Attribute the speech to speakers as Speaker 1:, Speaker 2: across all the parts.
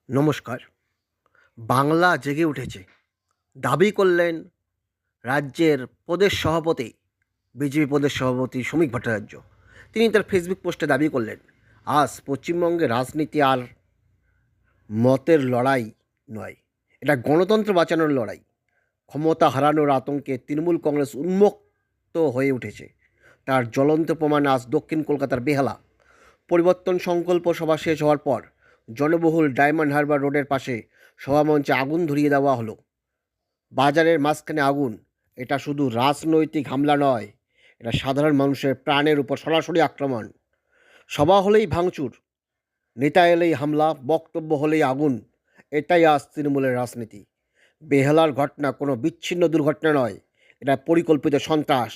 Speaker 1: নমস্কার। বাংলা জেগে উঠেছে দাবি করলেন রাজ্যের প্রদেশ সভাপতি, বিজেপি প্রদেশ সভাপতি শ্রমিক ভট্টাচার্য। তিনি তার ফেসবুক পোস্টে দাবি করলেন, আজ পশ্চিমবঙ্গে রাজনীতি আর মতের লড়াই নয়, এটা গণতন্ত্র বাঁচানোর লড়াই। ক্ষমতা হারানোর আতঙ্কে তৃণমূল কংগ্রেস উন্মুক্ত হয়ে উঠেছে। তার জ্বলন্ত প্রমাণ আজ দক্ষিণ কলকাতার বেহালা। পরিবর্তন সংকল্প সভা শেষ হওয়ার পর জনবহুল ডায়মন্ড হারবার রোডের পাশে সভামঞ্চে আগুন ধরিয়ে দেওয়া হলো। বাজারের মাঝখানে আগুন। এটা শুধু রাজনৈতিক হামলা নয়, এটা সাধারণ মানুষের প্রাণের উপর সরাসরি আক্রমণ। সভা হলেই ভাঙচুর, নেতা এলেই হামলা, বক্তব্য হলেই আগুন। এটাই আজ তৃণমূলের রাজনীতি। বেহালার ঘটনা কোনো বিচ্ছিন্ন দুর্ঘটনা নয়, এটা পরিকল্পিত সন্ত্রাস,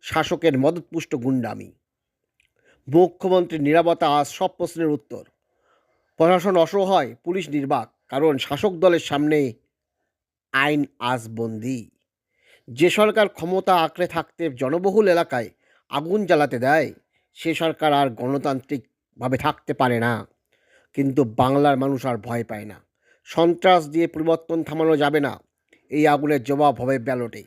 Speaker 1: শাসকের মদতপুষ্ট গুন্ডামি। মুখ্যমন্ত্রীর নিরাপত্তা আজ সব প্রশ্নের উত্তর। প্রশাসন অসহায়, পুলিশ নির্বাক, কারণ শাসক দলের সামনে আইন আজ বন্দী। যে সরকার ক্ষমতা আঁকড়ে থাকতে জনবহুল এলাকায় আগুন জ্বালাতে দেয়, সে সরকার আর গণতান্ত্রিকভাবে থাকতে পারে না। কিন্তু বাংলার মানুষ আর ভয় পায় না। সন্ত্রাস দিয়ে পরিবর্তন থামানো যাবে না। এই আগুনের জবাব হবে ব্যালটে,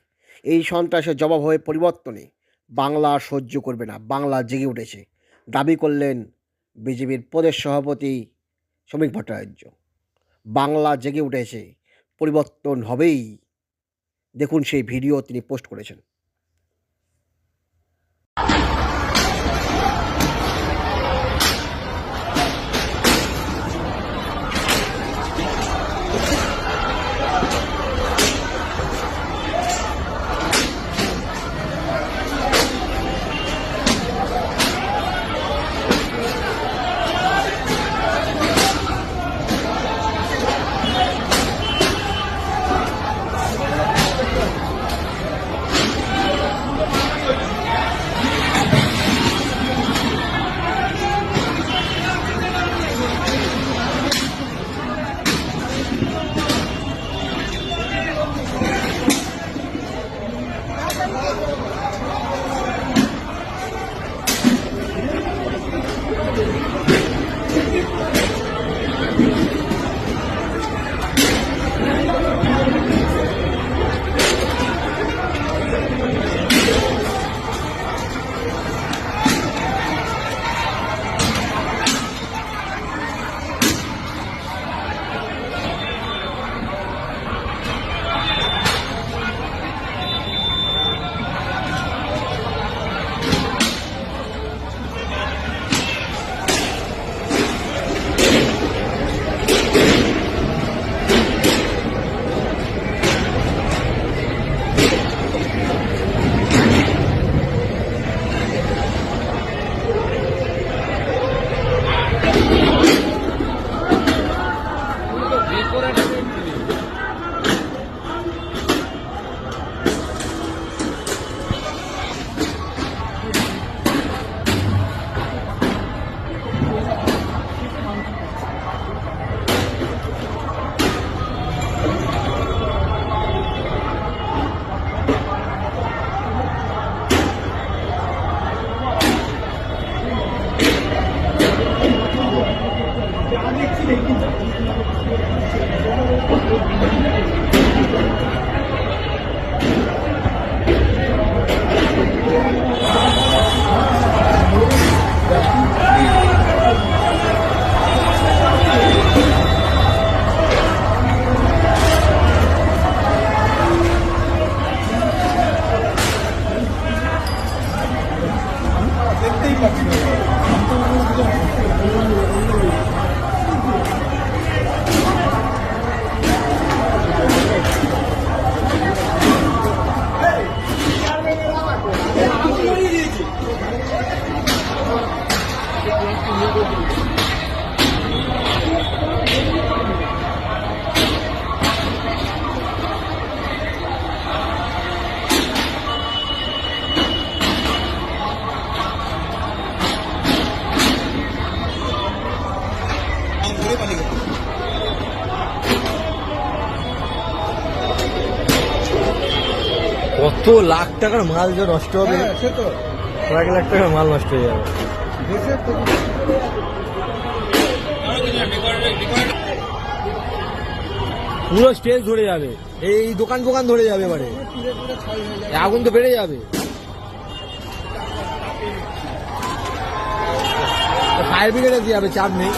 Speaker 1: এই সন্ত্রাসের জবাব হবে পরিবর্তনে। বাংলা আর সহ্য করবে না। বাংলা জেগে উঠেছে, দাবি করলেন বিজেপির প্রদেশ সভাপতি শ্রমিক ভট্টাচার্য। বাংলা জেগে উঠেছে, পরিবর্তন হবেই। দেখুন সেই ভিডিও তিনি পোস্ট করেছেন।
Speaker 2: দেখতেই পাচ্ছি না।
Speaker 3: কত লাখ টাকার মাল যে নষ্ট হবে,
Speaker 2: সে তো
Speaker 3: কয়েক লাখ টাকার মাল নষ্ট হয়ে যাবে।
Speaker 2: দেশের তো
Speaker 3: পুরো স্টেজ ধরে যাবে, এই দোকান ফোকান ধরে যাবে এবারে, আগুন তো বেড়ে যাবে। ফায়ার ব্রিগেডে দিয়ে যাবে, চাপ নেই।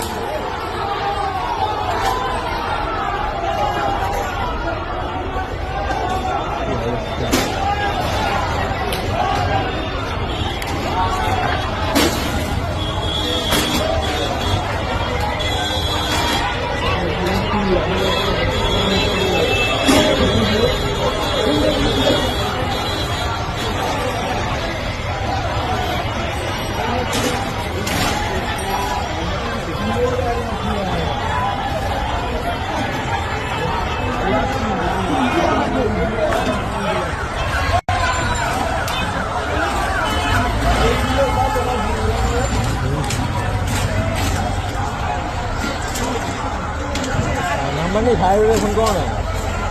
Speaker 3: নাম্বার নেই, ফায়ার ব্রিগেড ফোন করো না,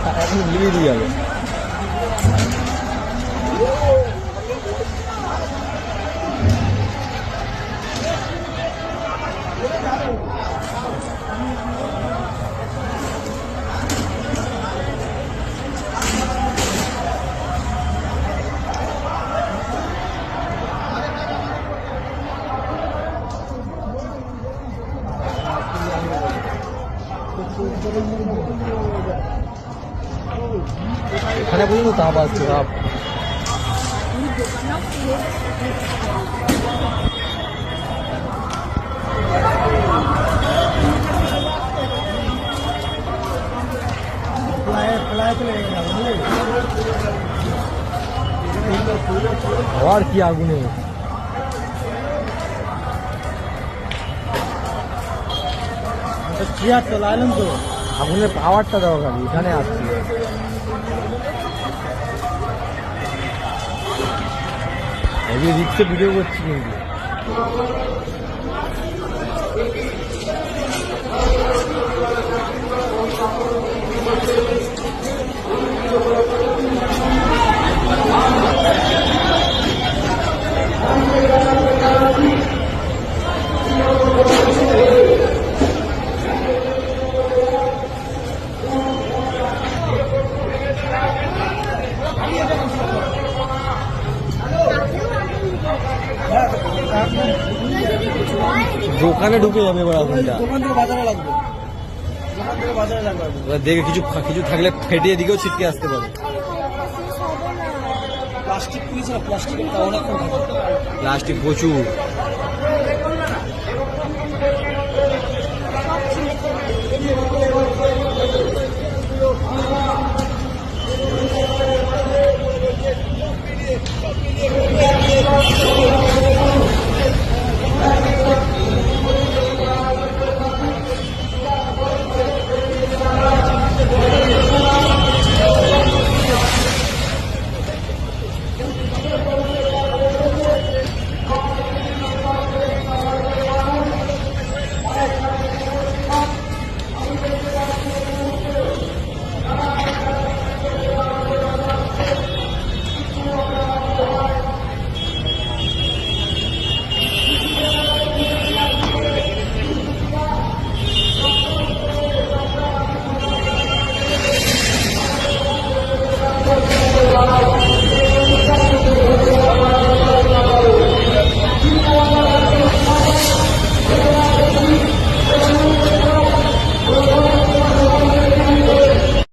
Speaker 3: এখন লিখে দিয়ে যাবে। এখানে পর্যন্ত তাপ আসছে, তাপ। আর কি আগুনে, চেয়ার চালাইলাম তো, আগুনের পাওয়ারটা দেওয়া খালি এখানে আসছে। এই রিক্সে ভিডিও করছি কিন্তু। দোকানে ঢুকে যাবে এবার আগুনটা,
Speaker 2: দোকান থেকে বাজারে লাগবে, দোকান থেকে বাজারে লাগবে।
Speaker 3: এবার দেখে কিছু কিছু থাকলে ফেটে এদিকেও ছিটকে আসতে পারে।
Speaker 2: প্লাস্টিক পিস আর প্লাস্টিকের অনেকক্ষণ থাকে।
Speaker 3: প্লাস্টিক প্রচুর।